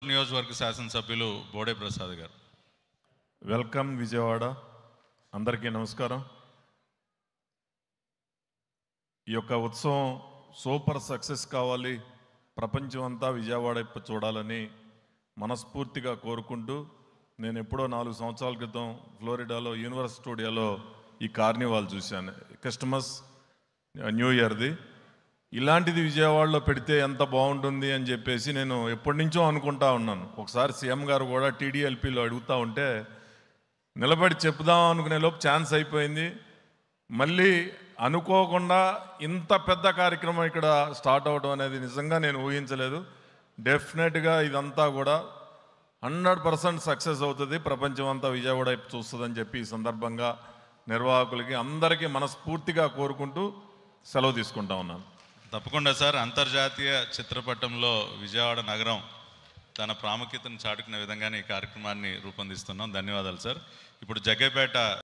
నియోజకవర్గ శాసనసభ్యులు బోడే ప్రసాద్ గారు. వెల్కమ్ విజయవాడ. అందరికీ నమస్కారం. ఈ యొక్క ఉత్సవం సూపర్ సక్సెస్ కావాలి, ప్రపంచం అంతా విజయవాడ వైపు చూడాలని మనస్ఫూర్తిగా కోరుకుంటూ, నేను ఎప్పుడో 4 సంవత్సరాల క్రితం ఫ్లోరిడాలో యూనివర్స్ స్టూడియోలో ఈ కార్నివాల్ చూశాను, క్రిస్టమస్ న్యూ ఇయర్ది. ఇలాంటిది విజయవాడలో పెడితే ఎంత బాగుంటుంది అని చెప్పేసి నేను ఎప్పటి నుంచో అనుకుంటా ఉన్నాను. ఒకసారి సీఎం గారు కూడా టీడీఎల్పీలో అడుగుతూ ఉంటే నిలబడి చెప్దాం అనుకునే లోపు ఛాన్స్ అయిపోయింది. మళ్ళీ అనుకోకుండా ఇంత పెద్ద కార్యక్రమం ఇక్కడ స్టార్ట్ అవ్వడం అనేది నిజంగా నేను ఊహించలేదు. డెఫినెట్గా ఇదంతా కూడా 100% సక్సెస్ అవుతుంది, ప్రపంచం అంతా విజయవాడ వైపు చూస్తుందని చెప్పి ఈ సందర్భంగా నిర్వాహకులకి అందరికీ మనస్ఫూర్తిగా కోరుకుంటూ సెలవు తీసుకుంటా ఉన్నాను. తప్పకుండా సార్. అంతర్జాతీయ చిత్రపటంలో విజయవాడ నగరం తన ప్రాముఖ్యతను చాటుకునే విధంగానే ఈ కార్యక్రమాన్ని రూపొందిస్తున్నాం. ధన్యవాదాలు సార్. ఇప్పుడు జగ్గైపేట